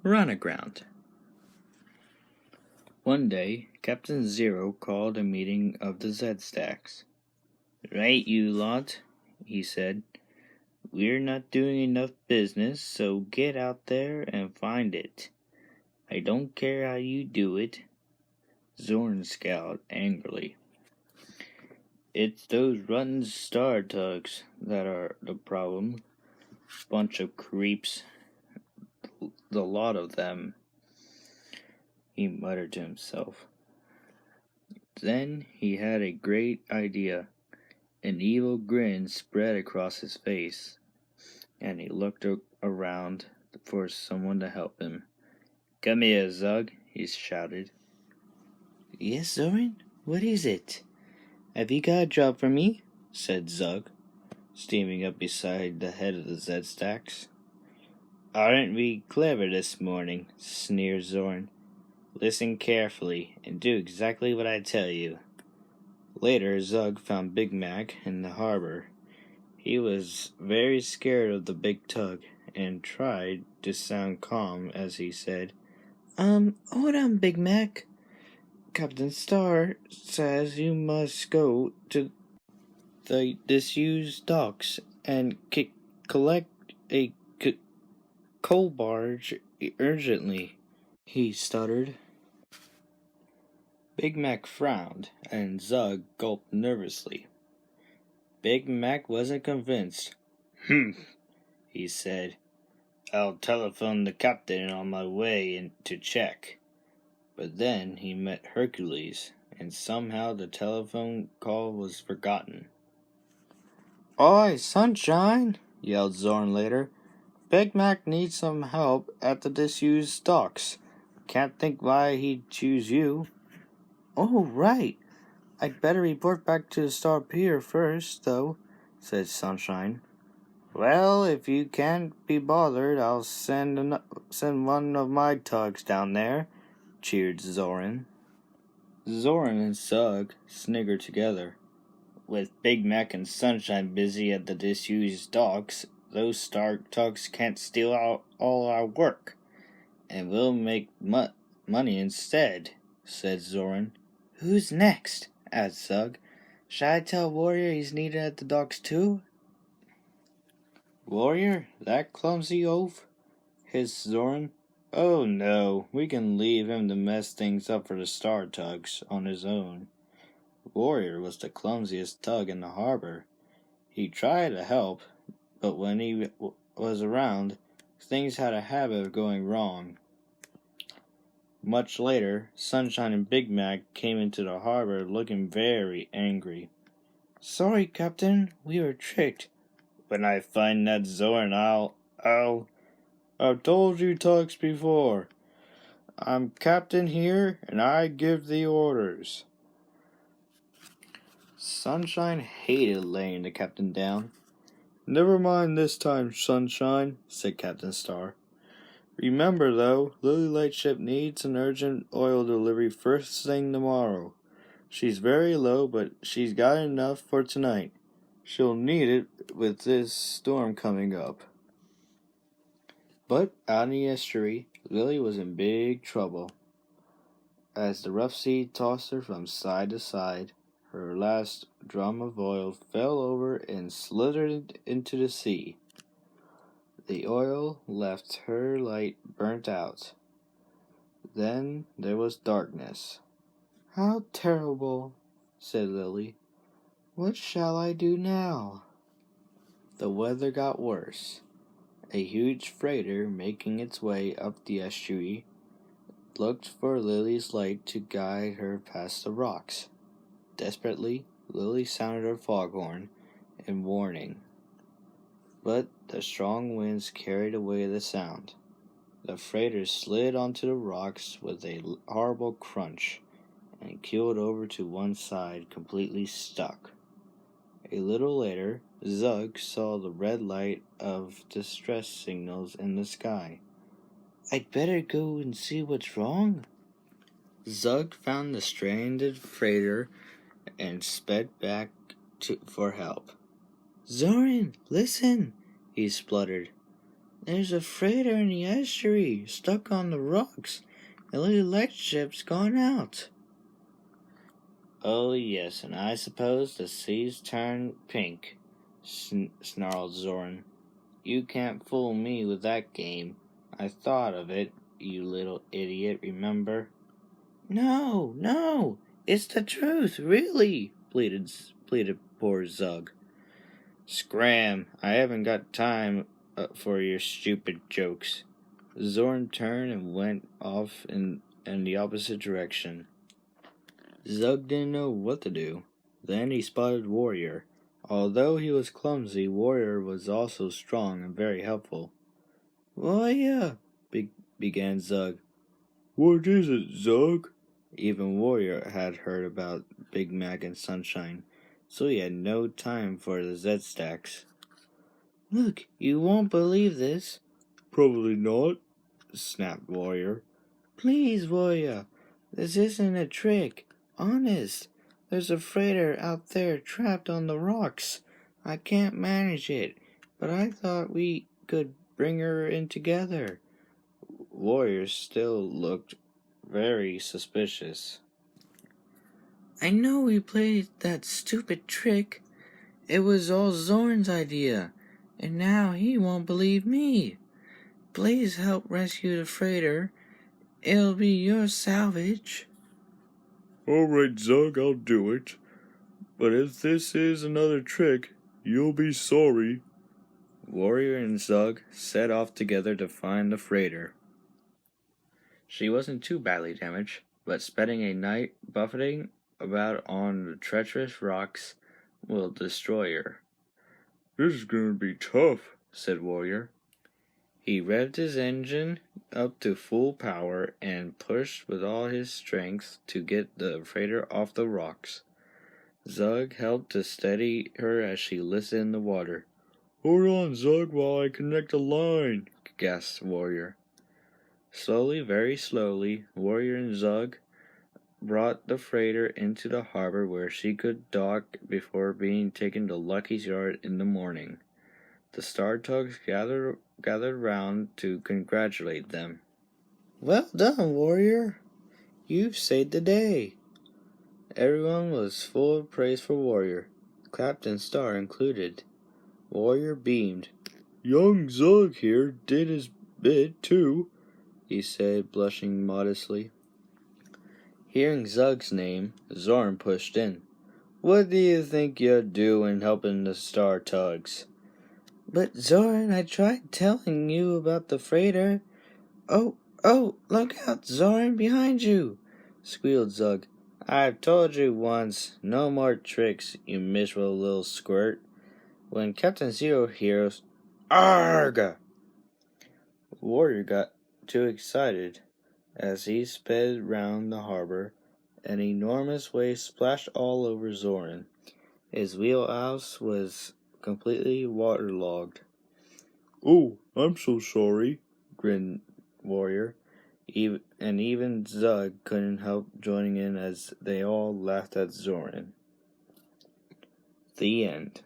Run Aground. One day, Captain Zero called a meeting of the Z-Stacks. "Right, you lot," he said. "We're not doing enough business, so get out there and find it. I don't care how you do it." Zorn scowled angrily. "It's those rotten star tugs that are the problem. Bunch of creeps. The lot of them," he muttered to himself. Then he had a great idea. An evil grin spread across his face, and he looked around for someone to help him. "Come here, Zug," he shouted. "Yes, Zorn? What is it? Have you got a job for me?" said Zug, steaming up beside the head of the Z-Stacks. "Aren't we clever this morning?" sneered Zorn. "Listen carefully and do exactly what I tell you." Later, Zug found Big Mac in the harbor. He was very scared of the big tug and tried to sound calm as he said, Hold on, Big Mac. Captain Star says you must go to the disused docks and collect a coal barge urgently," he stuttered. Big Mac frowned, and Zug gulped nervously. Big Mac wasn't convinced. "Humph," he said. "I'll telephone the captain on my way in to check." But then he met Hercules, and somehow the telephone call was forgotten. "Oi, Sunshine!" yelled Zorn later. "Big Mac needs some help at the disused docks. Can't think why he'd choose you." "Oh, right. I'd better report back to the Star Pier first, though," said Sunshine. "Well, if you can't be bothered, I'll send one of my tugs down there," cheered Zorn. Zorn and Zug sniggered together. "With Big Mac and Sunshine busy at the disused docks, those star tugs can't steal all our work, and we'll make money instead," said Zorn. "Who's next?" asked Zug. "Shall I tell Warrior he's needed at the docks too?" "Warrior? That clumsy oaf?" hissed Zorn. "Oh no, we can leave him to mess things up for the star tugs on his own." Warrior was the clumsiest tug in the harbor. He tried to help, but when he was around, things had a habit of going wrong. Much later, Sunshine and Big Mac came into the harbor looking very angry. "Sorry, Captain, we were tricked." "When I find that Zorn, I've told you tugs before. I'm captain here, and I give the orders." Sunshine hated laying the captain down. "Never mind this time, Sunshine," said Captain Star. "Remember, though, Lily Lightship needs an urgent oil delivery first thing tomorrow. She's very low, but she's got enough for tonight. She'll need it with this storm coming up." But out in the estuary, Lily was in big trouble. As the rough sea tossed her from side to side, her last drum of oil fell over and slithered into the sea. The oil left her light burnt out. Then there was darkness. "How terrible," said Lily. "What shall I do now?" The weather got worse. A huge freighter making its way up the estuary looked for Lily's light to guide her past the rocks. Desperately, Lily sounded her foghorn in warning. But the strong winds carried away the sound. The freighter slid onto the rocks with a horrible crunch and keeled over to one side, completely stuck. A little later, Zug saw the red light of distress signals in the sky. "I'd better go and see what's wrong." Zug found the stranded freighter and sped back for help. "Zorn, listen," he spluttered. There's a freighter in the estuary, stuck on the rocks. The little light ship's gone out. Oh, yes, and I suppose the sea's turned pink, snarled Zorn. You can't fool me with that game. I thought of it, you little idiot, remember? No, it's the truth, really, pleaded poor Zug. Scram, I haven't got time for your stupid jokes. Zorn turned and went off in the opposite direction. Zug didn't know what to do. Then he spotted Warrior. Although he was clumsy, Warrior was also strong and very helpful. Warrior, began Zug. What is it, Zug? Even Warrior had heard about Big Mac and Sunshine, so he had no time for the Z-Stacks. Look, you won't believe this. Probably not, snapped Warrior. Please, Warrior, this isn't a trick. Honest, there's a freighter out there trapped on the rocks. I can't manage it, but I thought we could bring her in together. Warrior still looked very suspicious. I know we played that stupid trick. It was all Zorn's idea, and now he won't believe me. Please help rescue the freighter. It'll be your salvage. All right, Zug, I'll do it. But if this is another trick, you'll be sorry. Warrior and Zug set off together to find the freighter. She wasn't too badly damaged, but spending a night buffeting about on the treacherous rocks will destroy her. This is going to be tough, said Warrior. He revved his engine up to full power and pushed with all his strength to get the freighter off the rocks. Zug helped to steady her as she listed in the water. Hold on, Zug, while I connect a line, gasped Warrior. Slowly, very slowly, Warrior and Zug brought the freighter into the harbor where she could dock before being taken to Lucky's yard in the morning. The Star Tugs gathered round to congratulate them. Well done, Warrior. You've saved the day. Everyone was full of praise for Warrior, Captain Star included. Warrior beamed. Young Zug here did his bit, too, he said, blushing modestly. Hearing Zug's name, Zorn pushed in. What do you think you're doing helping the Star Tugs? But Zorn, I tried telling you about the freighter. Oh, look out, Zorn, behind you, squealed Zug. I've told you once, no more tricks, you miserable little squirt. When Captain Zero hears, Arrgh! Warrior got too excited. As he sped round the harbor, an enormous wave splashed all over Zorn. His wheelhouse was completely waterlogged. Oh, I'm so sorry, grinned Warrior. Even Zug couldn't help joining in as they all laughed at Zorn. The end.